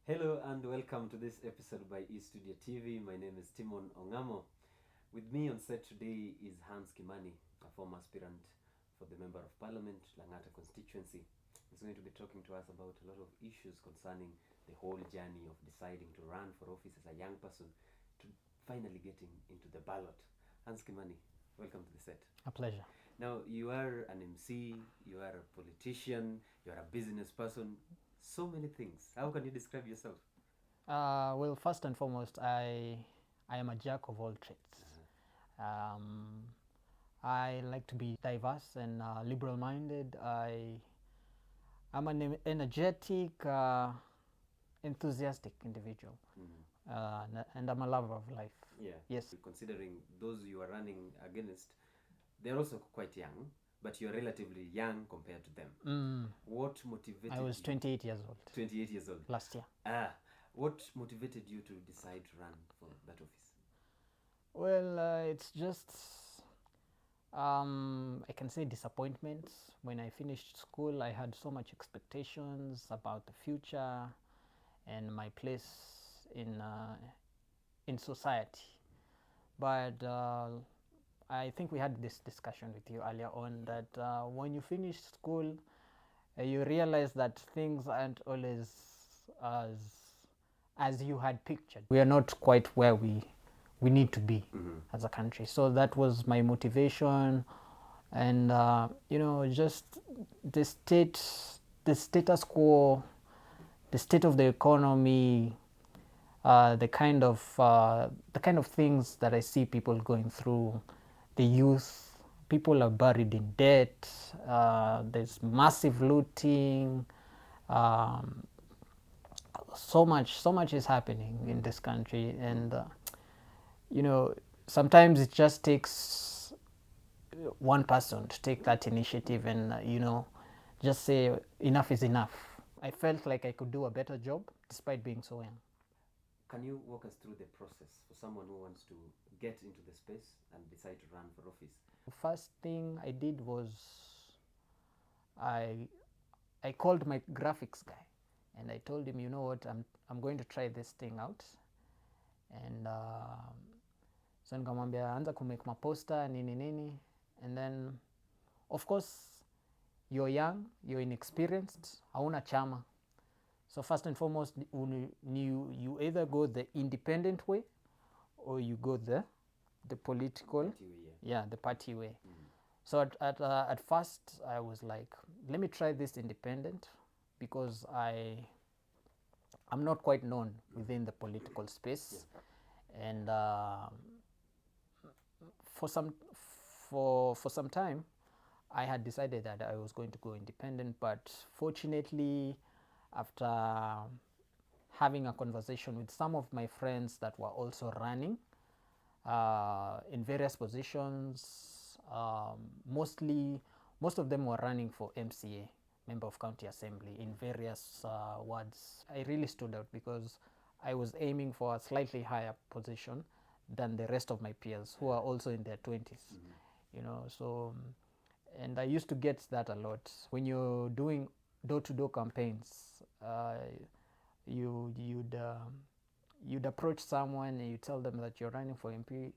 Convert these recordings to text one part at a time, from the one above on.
Hello and welcome to this episode by E-studioTV. My name is Timon Ongamo. With me on set today is Hans Kimani, a former aspirant for the Member of Parliament, Langata constituency. He's going to be talking to us about a lot of issues concerning the whole journey of deciding to run for office as a young person to finally getting into the ballot. Hans Kimani, welcome to the set. A pleasure. Now, you are an MC, you are a politician, you are a business person, so many things. How can you describe yourself? Well, first and foremost, I am a jack of all trades. I like to be diverse and liberal-minded. I'm an energetic, enthusiastic individual, and I'm a lover of life. Yeah. Yes. Considering those you are running against, they're also quite young, but you're relatively young compared to them. What motivated I was 28 years old. 28 years old. Last year. What motivated you to decide to run for that office? Well, it's just, I can say disappointment. When I finished school, I had so much expectations about the future and my place in society. But I think we had this discussion with you earlier on that when you finish school, you realize that things aren't always as you had pictured. We are not quite where we need to be as a country. So that was my motivation, and just the status quo, the state of the economy, the kind of things that I see people going through, the youth, people are buried in debt, there's massive looting, so much is happening in this country, and sometimes it just takes one person to take that initiative and just say enough is enough. I felt like I could do a better job despite being so young. Can you walk us through the process for someone who wants to get into the space and decide to run for office? The first thing I did was I called my graphics guy and I told him, you know what, I'm going to try this thing out, and so nikamwambia anza kumake maposter nini, and then of course you're young, you're inexperienced, hauna chama. So first and foremost, you either go the independent way or you go the political, the party way. So at first I was like, let me try this independent, because I'm not quite known within the political space, and for some time I had decided that I was going to go independent, but fortunately, after having a conversation with some of my friends that were also running in various positions, most of them were running for MCA, Member of County Assembly, in various wards. I really stood out because I was aiming for a slightly higher position than the rest of my peers who are also in their 20s. So, and I used to get that a lot. When you're doing door-to-door campaigns, you'd approach someone and you tell them that you're running for MP.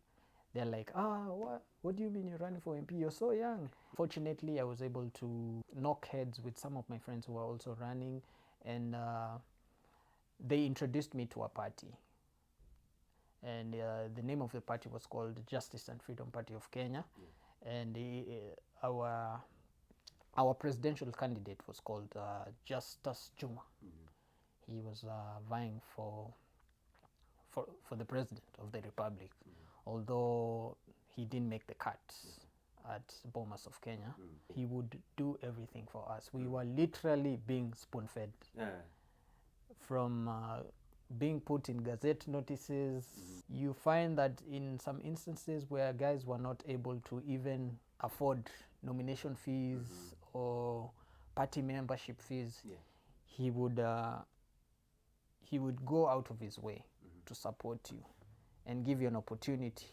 They're like, what do you mean you're running for MP? You're so young. Fortunately, I was able to knock heads with some of my friends who were also running, and they introduced me to a party. And the name of the party was called Justice and Freedom Party of Kenya. And our presidential candidate was called Justice Juma. He was vying for the president of the republic, although he didn't make the cut at Bomas of Kenya. He would do everything for us. We were literally being spoon-fed, from being put in gazette notices. You find that in some instances where guys were not able to even afford nomination fees or party membership fees, he would go out of his way to support you and give you an opportunity,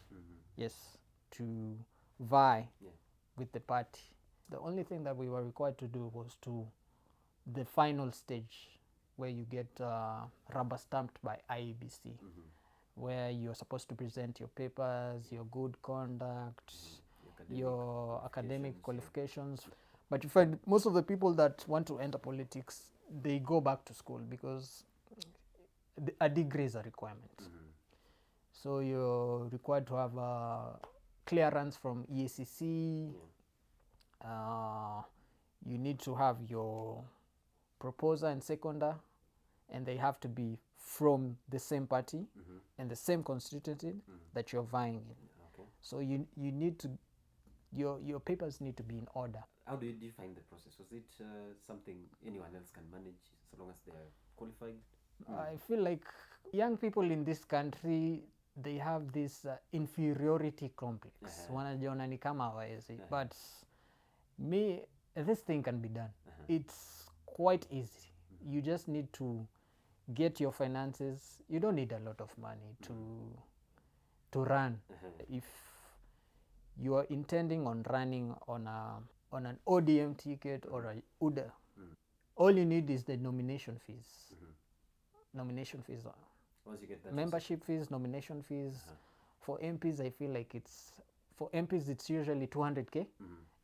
to vie with the party. The only thing that we were required to do was to the final stage where you get rubber stamped by IEBC, where you're supposed to present your papers, your good conduct, your academic qualifications. But you find most of the people that want to enter politics, they go back to school because a degree is a requirement. So you're required to have a clearance from EACC. You need to have your proposer and seconder, and they have to be from the same party and the same constituency that you're vying in. So you need to, your papers need to be in order. How do you define the process? Was it something anyone else can manage so long as they are qualified? I feel like young people in this country, they have this inferiority complex. Wanajiona ni kama hawawezi. But me, this thing can be done. It's quite easy. You just need to get your finances. You don't need a lot of money to run. If you are intending on running on an ODM ticket or a UDA, all you need is the nomination fees. Nomination fees. Once you get that, membership fees, nomination fees. For MPs, I feel like for MPs it's usually 200k,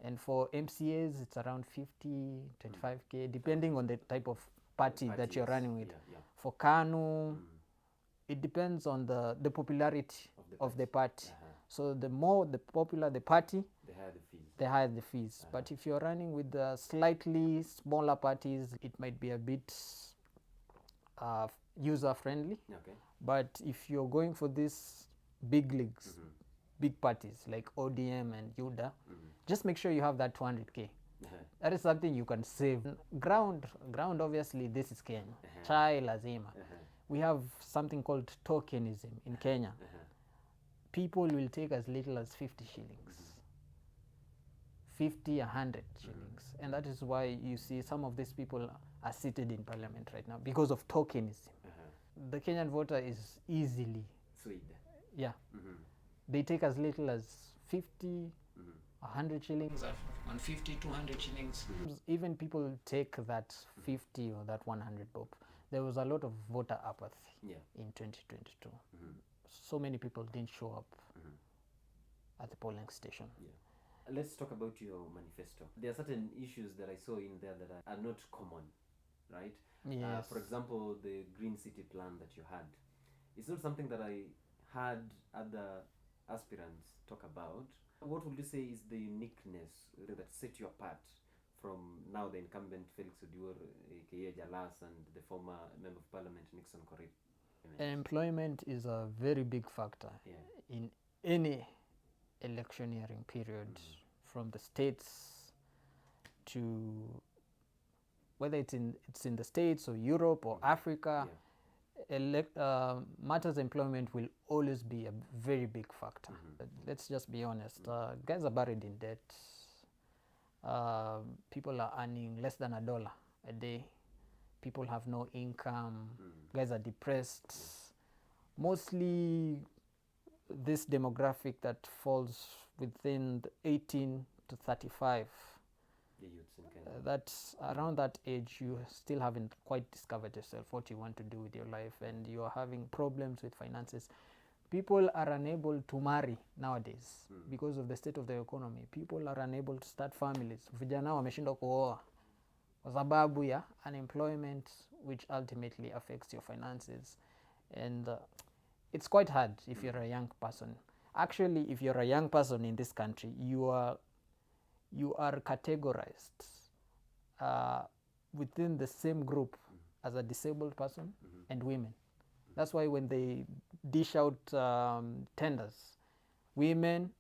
and for MCAs it's around 50, 25k, depending on the type of party that you're running with. For KANU, it depends on the popularity of the party. So the more the popular the party, the higher the fees. But if you're running with the slightly smaller parties, it might be a bit user friendly. But if you're going for these big leagues, big parties like ODM and UDA, just make sure you have that 200k. That is something you can save. Ground obviously, this is Kenya. Chai lazima. We have something called tokenism in Kenya. People will take as little as 50 shillings. 50, 100 shillings. And that is why you see some of these people are seated in parliament right now, because of tokenism. The Kenyan voter is easily swayed. Yeah. They take as little as 50, 100 shillings, 150, 200 shillings. Even people take that 50 or that 100 bob. There was a lot of voter apathy in 2022. So many people didn't show up at the polling station. Let's talk about your manifesto. There are certain issues that I saw in there that are not common, right? Yes. For example, the green city plan that you had. It's not something that I had other aspirants talk about. What would you say is the uniqueness that set you apart from now the incumbent Felix Odiwuor, aka Jalas, and the former Member of Parliament Nixon Korir? Employment is a very big factor in any electioneering period, from the states to whether it's in the States or Europe or Africa. Matters employment will always be a very big factor. Let's just be honest. Guys are buried in debt. People are earning less than $1 a day. People have no income. Guys are depressed. Mostly this demographic that falls within the 18 to 35. The youths in Kenya. That's around that age, you still haven't quite discovered yourself, what you want to do with your life, and you are having problems with finances. People are unable to marry nowadays because of the state of the economy. People are unable to start families. Vijana wameshindwa kuoa kwa sababu ya unemployment, which ultimately affects your finances. And it's quite hard if you're a young person. Actually, if you're a young person in this country, you are categorized within the same group as a disabled person and women. That's why when they dish out tenders, women,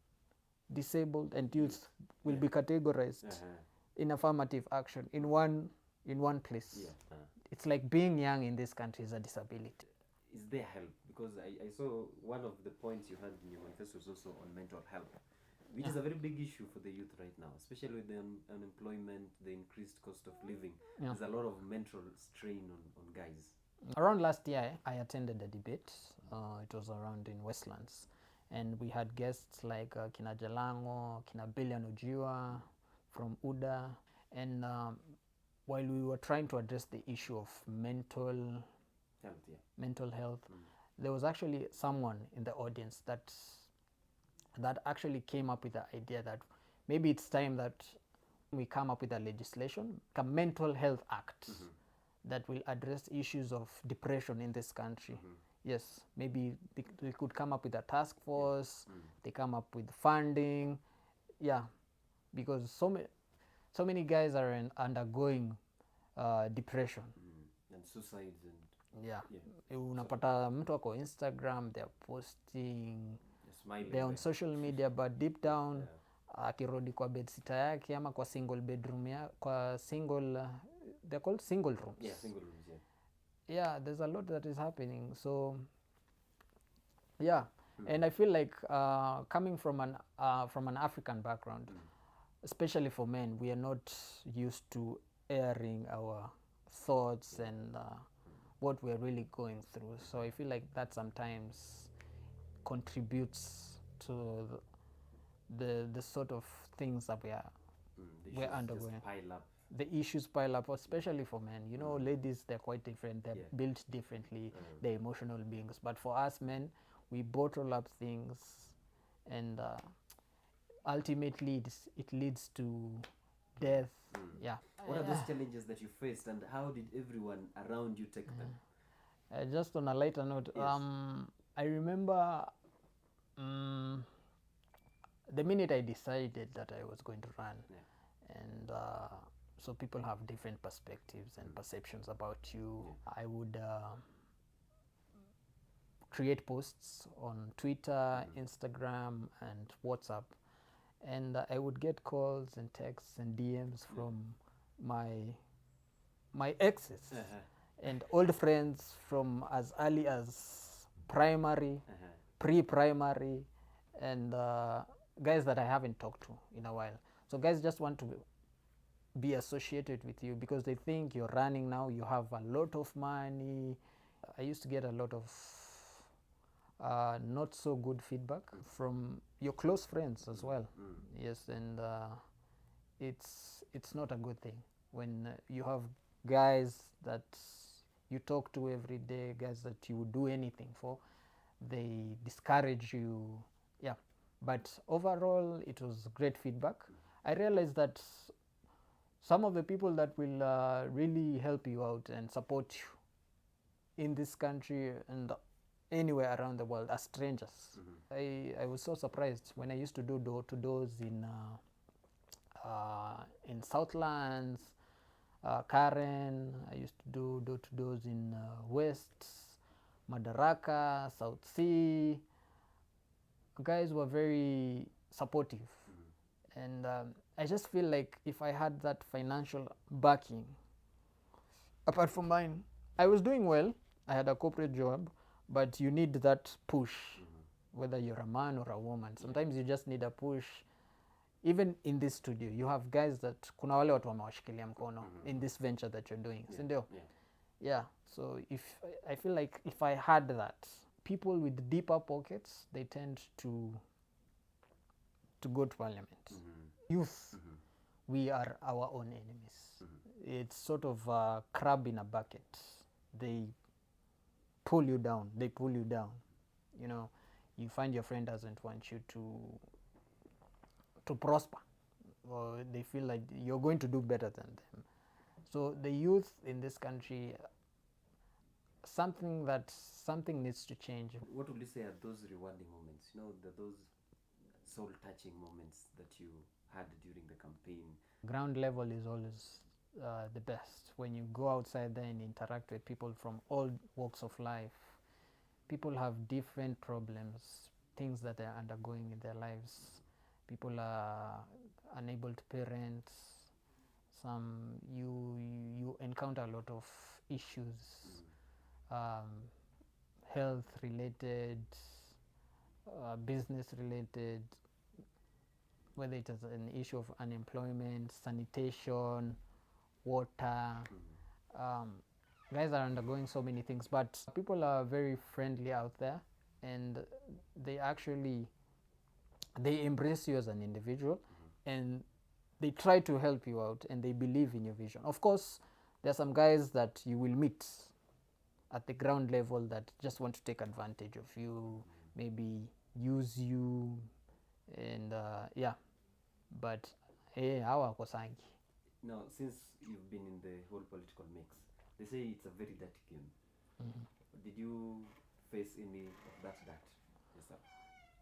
disabled, and youth will be categorized in affirmative action in one place. It's like being young in this country is a disability. Is there help? Because I saw one of the points you had in your manifesto was also on mental health, which is a very big issue for the youth right now, especially with the unemployment, the increased cost of living. There's a lot of mental strain on guys. Around last year, I attended a debate. It was around in Westlands. And we had guests like Kina Jalango, Kina Billion Ujiwa from UDA. And while we were trying to address the issue of mental health, there was actually someone in the audience that actually came up with the idea that maybe it's time that we come up with a legislation, a mental health act that will address issues of depression in this country. Yes, maybe they could come up with a task force, they come up with funding, because so many guys are undergoing depression and suicides unapata mtu ako Instagram, they're posting, smiling, they're on social media, but deep down akirudi kwa bedsita yake ama kwa single bedroom kwa single they're called single rooms. Single rooms, there's a lot that is happening. So and I feel like coming from an African background, especially for men, we are not used to airing our thoughts and what we're really going through. So I feel like that sometimes contributes to the sort of things that we're undergoing. Pile up. The issues pile up, especially for men. You know, ladies, they're quite different. They're built differently. They're emotional beings. But for us men, we bottle up things, and ultimately it leads to death. What are those challenges that you faced, and how did everyone around you take them? Just on a lighter note, I remember the minute I decided that I was going to run, and so people have different perspectives and perceptions about you. I would create posts on Twitter, Instagram, and WhatsApp, and I would get calls and texts and DMs from my exes and old friends from as early as primary, pre-primary, and guys that I haven't talked to in a while. So guys just want to be associated with you because they think you're running now, you have a lot of money. I used to get a lot of not so good feedback from your close friends as well. Yes, and it's not a good thing when you have guys that you talk to every day, guys that you would do anything for, they discourage you. But overall it was great feedback. I realized that some of the people that will really help you out and support you in this country and anywhere around the world are strangers. I was so surprised when I used to do door-to-doors in Southlands, Karen. I used to do door-to-doors in West, Madaraka, South Sea. Guys were very supportive, and I just feel like if I had that financial backing, apart from mine, I was doing well. I had a corporate job, but you need that push, whether you're a man or a woman. Sometimes you just need a push. Even in this studio, you have guys that kuna wale watu wamewashikilia mkono in this venture that you're doing. Sindio? So if I feel like if I had that, people with deeper pockets, they tend to go to parliament. Youth, we are our own enemies. It's sort of a crab in a bucket. They pull you down. You know, you find your friend doesn't want you to prosper, or they feel like you're going to do better than them. So the youth in this country, something needs to change. What would you say are those rewarding moments? You know, those soul-touching moments that you had during the campaign? Ground level is always the best. When you go outside there and interact with people from all walks of life, people have different problems, things that they're undergoing in their lives. People are unable to parent. Some you encounter a lot of issues, health related, business related, whether it is an issue of unemployment, sanitation, water. Guys are undergoing so many things, but people are very friendly out there, and they embrace you as an individual, and they try to help you out and they believe in your vision. Of course, there are some guys that you will meet at the ground level that just want to take advantage of you, maybe use you, and yeah, but hawakosangi. Now, since you've been in the whole political mix, they say it's a very dirty game. Did you face any of that dirt yourself?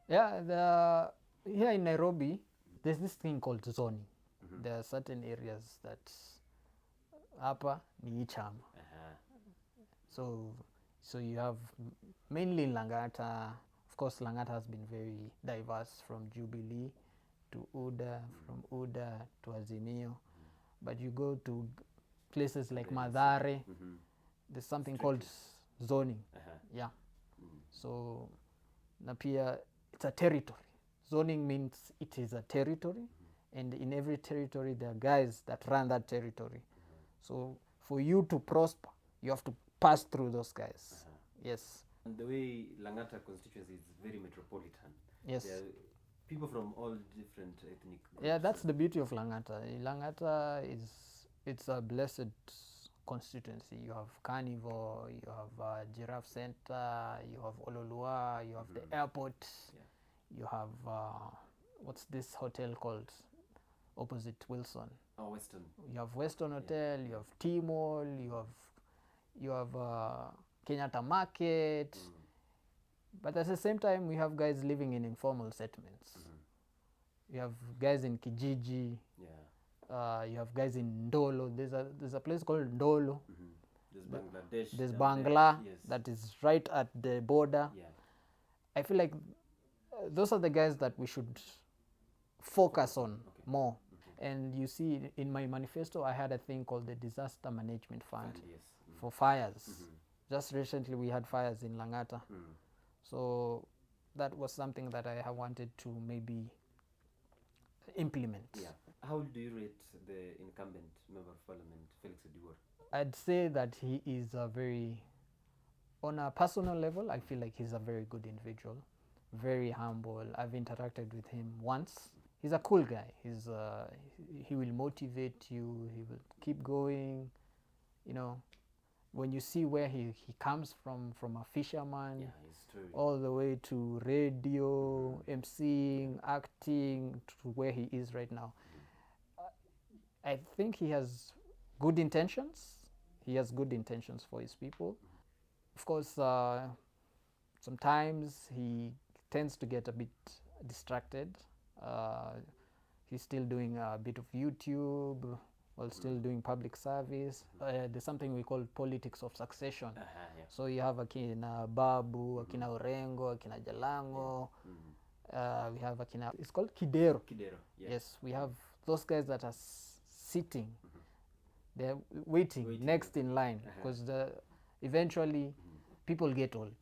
Yeah, here in Nairobi, there's this thing called zoning. There are certain areas that hapa ni chama. So you have mainly in Langata. Of course, Langata has been very diverse, from Jubilee to UDA, from UDA to Azimio. But you go to places like Madhare, there's something called zoning. Yeah. So na pia it's a territory. Zoning means it is a territory, and in every territory there are guys that run that territory. So for you to prosper, you have to pass through those guys. Yes. And the way Langata constituency is very metropolitan. Yes. There are people from all different ethnic groups. Yeah, that's the beauty of Langata. Langata it's a blessed constituency. You have Carnival, you have Giraffe Center, you have Ololua, you have the airport, you have what's this hotel called opposite Wilson? Western. You have Western Hotel, you have T-Mall, you have Kenyatta Market. But at the same time, we have guys living in informal settlements. You have guys in Kijiji. You have guys in Ndolo. There's a place called Ndolo. There's Bangladesh. There's Bangla Yes. that is right at the border. I feel like those are the guys that we should focus on more. And you see, in my manifesto, I had a thing called the Disaster Management Fund for fires. Just recently, we had fires in Langata. So that was something that I wanted to maybe implement. How do you rate the incumbent member of parliament, Felix Odiwuor? I'd say that he is on a personal level, I feel like he's a very good individual, very humble. I've interacted with him once. He's a cool guy. He will motivate you. He will keep going. You know, when you see where he comes from a fisherman, all the way to radio, emceeing, acting, to where he is right now. I think he has good intentions. He has good intentions for his people. Of course, sometimes he tends to get a bit distracted. He's still doing a bit of YouTube while still doing public service. There's something we call politics of succession. So you have Akina Babu, Akina Orengo, Akina Jalango. We have Akina, it's called Kidero. Yes, we have those guys that are sitting. They're waiting next in line, because eventually people get old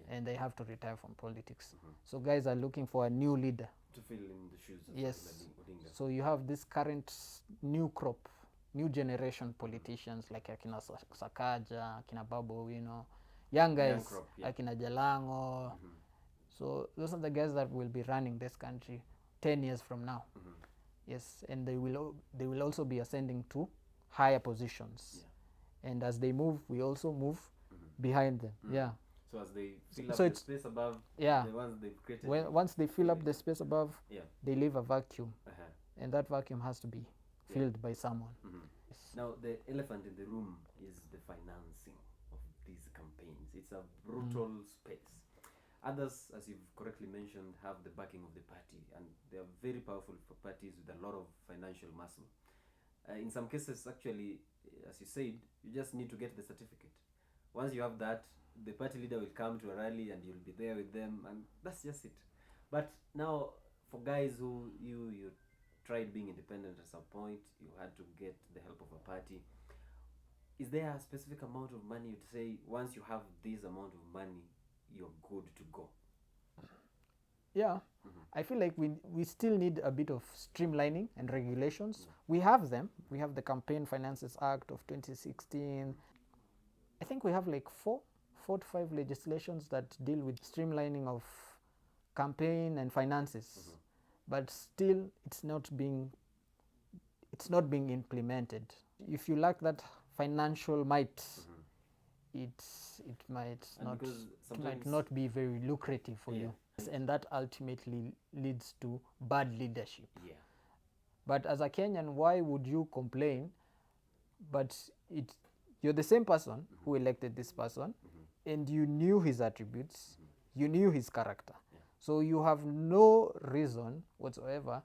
and they have to retire from politics. So guys are looking for a new leader to fill in the shoes of Odinga. So you have this current new crop, new generation politicians like Akina Sakaja, Akina Babu, young guys, Akina Jalango. So those are the guys that will be running this country 10 years from now. Yes, and they will also be ascending to higher positions. And as they move, we also move behind them. So as they fill up the space above, the ones they've created. Once they fill up the space above, they leave a vacuum. And that vacuum has to be filled by someone. Now, the elephant in the room is the financing of these campaigns. It's a brutal space. Others, as you've correctly mentioned, have the backing of the party, and they are very powerful for parties with a lot of financial muscle. In some cases, actually, as you said, you just need to get the certificate. Once you have that, the party leader will come to a rally and you'll be there with them, and that's just it. But now, for guys who you tried being independent at some point, you had to get the help of a party. Is there a specific amount of money you'd say, once you have this amount of money, you're good to go? I feel like we still need a bit of streamlining and regulations. We have them. We have the Campaign Finances Act of 2016. I think we have like 4 to 5 legislations that deal with streamlining of campaign and finances. But still, it's not being it's not being implemented. If you lack that financial might, it might And not because it sometimes might not be very lucrative for you, and that ultimately leads to bad leadership. But as a Kenyan, why would you complain? But you're the same person who elected this person, and you knew his attributes, you knew his character. So you have no reason whatsoever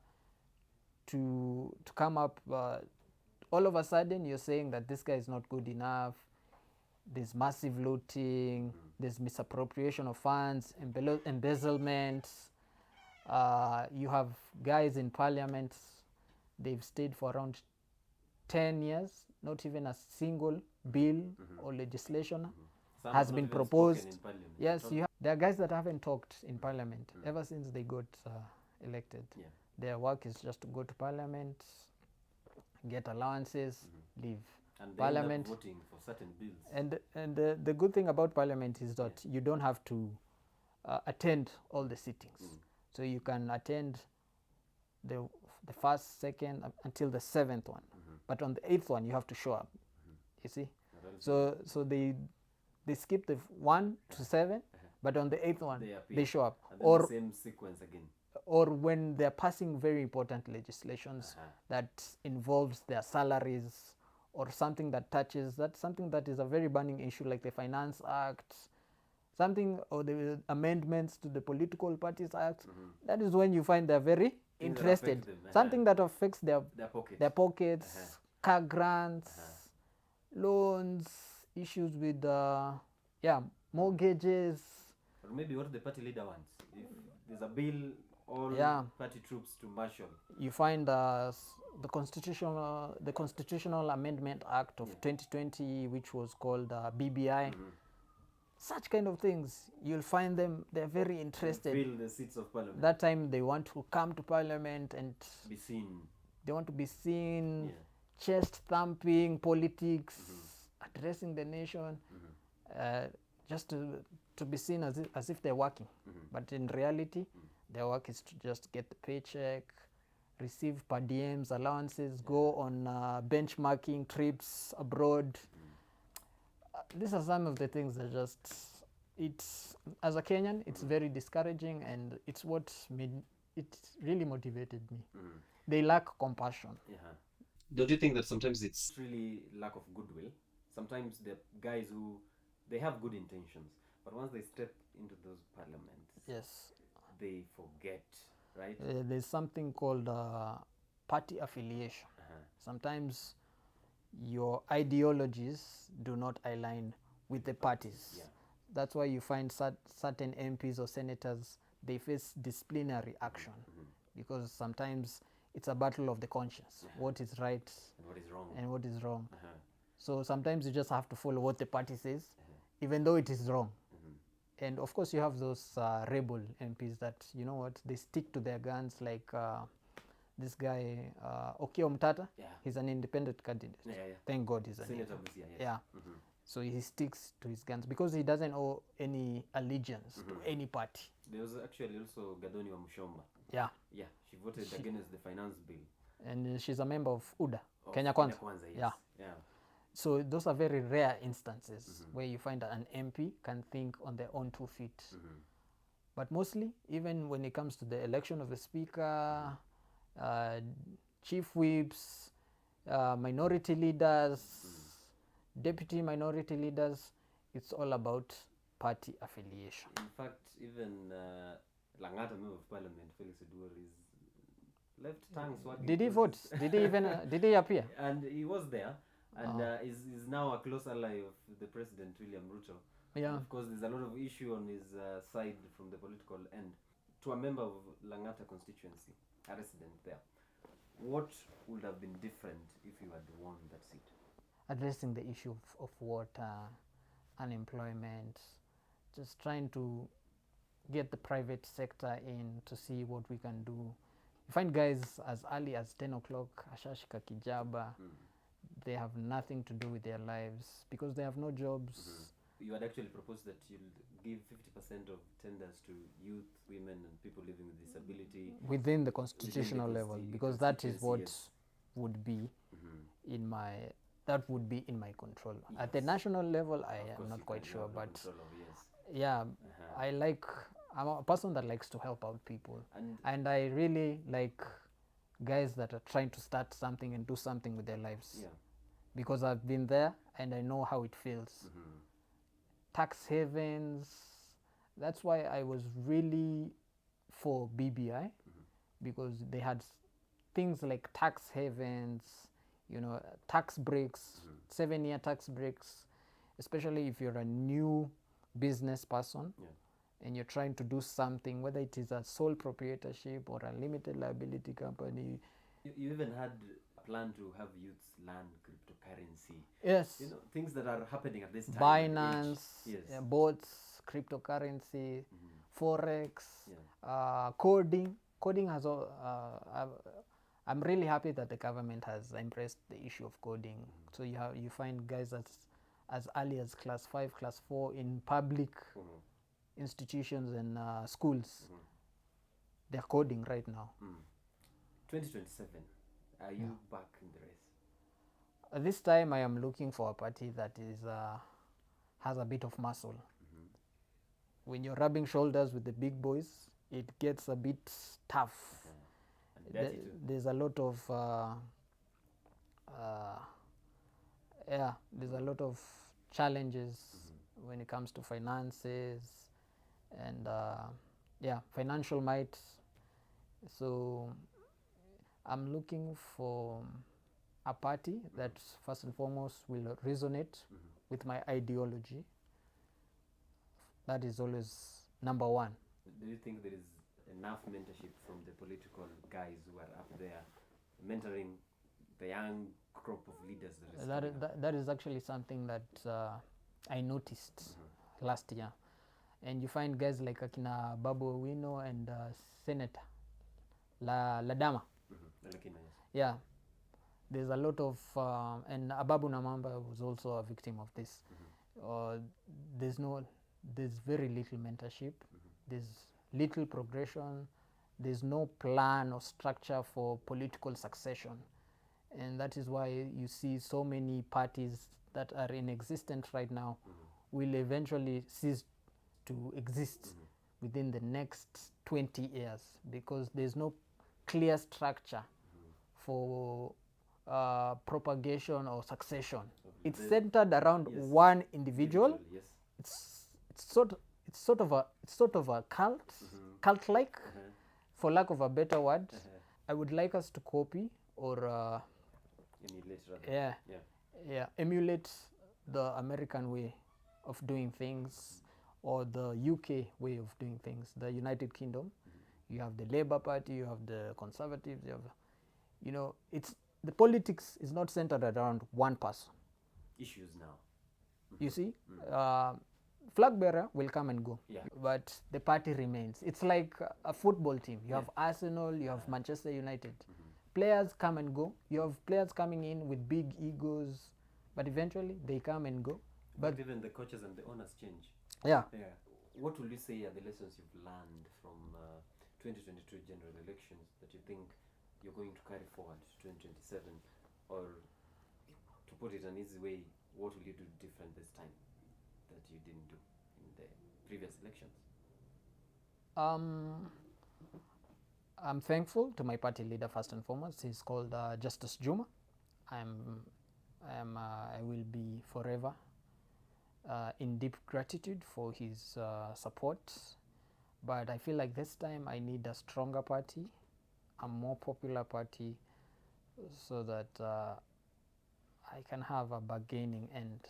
to come up. All of a sudden, you're saying that this guy is not good enough. There's massive looting. There's misappropriation of funds, embezzlement. You have guys in parliament. They've stayed for around 10 years. Not even a single bill or legislation some has have been not even proposed. spoken in parliament. Yes, there are guys that haven't talked in parliament ever since they got elected. Their work is just to go to parliament, get allowances, leave. And they Parliament. end up voting for certain bills. And the good thing about parliament is that you don't have to attend all the sittings. So you can attend the first, second, until the 7th one. But on the 8th one, you have to show up. You see? So they skip the 1 to 7, but on the 8th one, they show up. And then Or the same sequence again. Or when they're passing very important legislations that involves their salaries, or something that touches something that is a very burning issue, like the Finance Act, something, or the amendments to the Political Parties Act. That is when you find they're very interested. Something that affects their pockets, car grants, loans, issues with mortgages. Or maybe what the party leader wants. If there's a bill, all party troops to marshal. You find the Constitutional Amendment Act of 2020, which was called BBI. Such kind of things, you'll find them, they're very interested. Fill the seats of parliament. That time they want to come to parliament and be seen. They want to be seen, chest thumping, politics, addressing the nation, just to be seen as if they're working. But in reality, their work is to just get the paycheck, receive per diems, allowances, go on benchmarking trips abroad. These are some of the things that as a Kenyan, it's very discouraging, and it's what really motivated me. They lack compassion. Don't you think that sometimes it's really lack of goodwill? Sometimes the guys who, they have good intentions, but once they step into those parliaments, they forget, right? There's something called party affiliation. Sometimes your ideologies do not align with the parties. That's why you find certain MPs or senators, they face disciplinary action, because sometimes it's a battle of the conscience. What is right and what is wrong. So sometimes you just have to follow what the party says, even though it is wrong. And of course you have those rebel MPs that, you know what, they stick to their guns, like this guy, Okiya Omtata. He's an independent candidate. Thank God he's an independent. So he sticks to his guns because he doesn't owe any allegiance to any party. There was actually also Gadoni wa Mushomba. She voted against the finance bill. And she's a member of UDA, Kenya Kwanza. So those are very rare instances where you find that an MP can think on their own 2 feet. But mostly, even when it comes to the election of the speaker, chief whips, minority leaders, deputy minority leaders, it's all about party affiliation. In fact, even Langata member of parliament, Felix Edward, is left tongue swagging. Did he vote? Did he appear? And he was there, and is now a close ally of the president, William Ruto. Of course, there's a lot of issue on his side from the political end. To a member of Langata constituency, a resident there, what would have been different if you had won that seat? Addressing the issue of water, unemployment, just trying to get the private sector in to see what we can do. You find guys as early as 10 o'clock, ashashika kijaba, they have nothing to do with their lives because they have no jobs. You had actually proposed that you'll give 50% of tenders to youth, women, and people living with disability. Within the constitutional level, because that is what would be Mm-hmm. in my control. At the Yes. national level, I Of am course not you quite can. You sure, have no but control of, yes. yeah, Uh-huh. I'm a person that likes to help out people, And and I really like guys that are trying to start something and do something with their lives, yeah. because I've been there and I know how it feels. Mm-hmm. Tax havens, that's why I was really for BBI, because they had things like tax havens, tax breaks, 7-year tax breaks, especially if you're a new business person. Yeah. And you're trying to do something, whether it is a sole proprietorship or a limited liability company. You even had a plan to have youths learn cryptocurrency. Yes. Things that are happening at this time. Binance, Yes. bots, cryptocurrency, forex, Yeah. Coding. Coding has I'm really happy that the government has embraced the issue of coding. So you find guys as early as class 5, class 4 in public institutions and schools. They're coding right now. 2027, are you back in the race? This time I am looking for a party that is has a bit of muscle. When you're rubbing shoulders with the big boys, it gets a bit tough. And dirty too. There's a lot of there's a lot of challenges when it comes to finances and financial might. So I'm looking for a party that first and foremost will resonate with my ideology. That is always number one. Do you think there is enough mentorship from the political guys who are up there mentoring the young crop of leaders that is actually something that I noticed last year. And you find guys like Akina Babu Owino and Senator Ladama. Yeah, there's a lot of and Ababu Namamba was also a victim of this. There's very little mentorship. There's little progression. There's no plan or structure for political succession, and that is why you see so many parties that are in existence right now will eventually cease to exist within the next 20 years, because there's no clear structure for propagation or succession. It's centered around one individual. Yes. It's sort of a cult-like, for lack of a better word. I would like us to copy or emulate the American way of doing things, or the UK way of doing things, the United Kingdom. You have the Labour Party, you have the Conservatives, you have, it's the politics is not centered around one person. Issues now. You see, flag bearer will come and go, but the party remains. It's like a football team. You have Arsenal, you have Manchester United. Players come and go. You have players coming in with big egos, but eventually they come and go. But even the coaches and the owners change. Yeah. What will you say are the lessons you've learned from 2022 general elections that you think you're going to carry forward to 2027? Or to put it an easy way, what will you do different this time that you didn't do in the previous elections? I'm thankful to my party leader first and foremost. He's called Justice Juma. I will be forever in deep gratitude for his support. But I feel like this time I need a stronger party, a more popular party, so that I can have a bargaining end.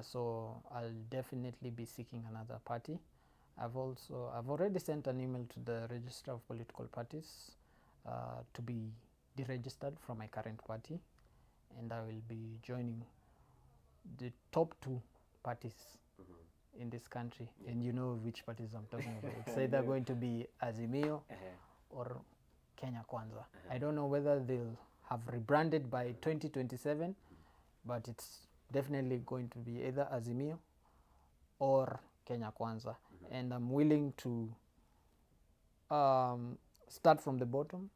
So I'll definitely be seeking another party. I've already sent an email to the Register of Political Parties to be deregistered from my current party, and I will be joining the top 2 parties in this country. And you know which parties I'm talking about. It's either going to be Azimio or Kenya Kwanza. I don't know whether they'll have rebranded by 2027, but it's definitely going to be either Azimio or Kenya Kwanza. And I'm willing to start from the bottom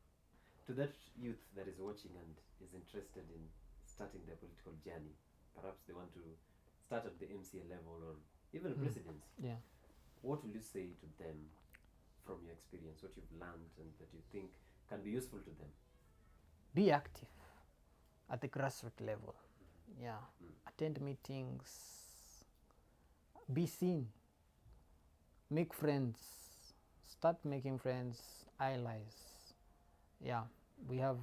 To that youth that is watching and is interested in starting their political journey, perhaps they want to start at the MCA level or even presidency. Yeah. What will you say to them from your experience, what you've learned and that you think can be useful to them? Be active at the grassroots level. Yeah. Attend meetings. Be seen. Make friends. Start making friends. Allies. Yeah. We have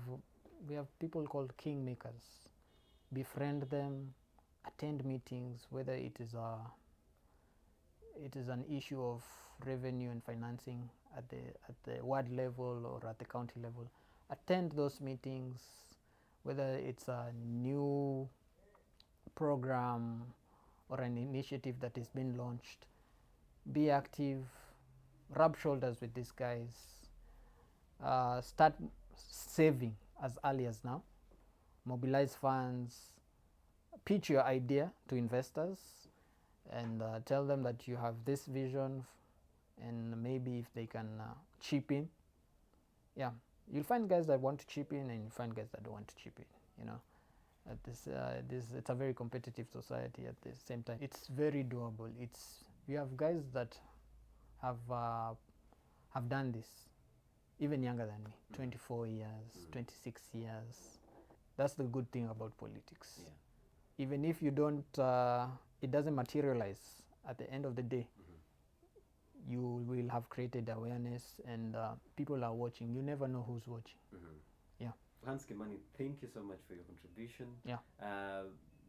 people called kingmakers. Befriend them. Attend meetings, whether it is an issue of revenue and financing at the ward level or at the county level. Attend those meetings, whether it's a new program or an initiative that is being launched. Be active, rub shoulders with these guys, start saving as early as now, mobilize funds, pitch your idea to investors, and tell them that you have this vision, and maybe if they can chip in. Yeah, you'll find guys that want to chip in, and you find guys that don't want to chip in. You know, at this it's a very competitive society. At the same time, it's very doable. We have guys that have done this even younger than me, 24 years, 26 years. That's the good thing about politics. Yeah. Even if you don't, it doesn't materialize at the end of the day, you will have created awareness, and people are watching. You never know who's watching. Yeah. Hans Kimani, thank you so much for your contribution. Yeah.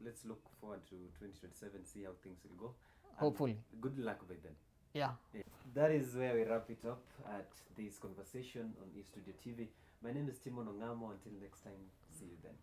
Let's look forward to 2027, see how things will go. Hopefully. And good luck by then. Yeah. That is where we wrap it up at this conversation on E-Studio TV. My name is Timon Ongamo. Until next time, see you then.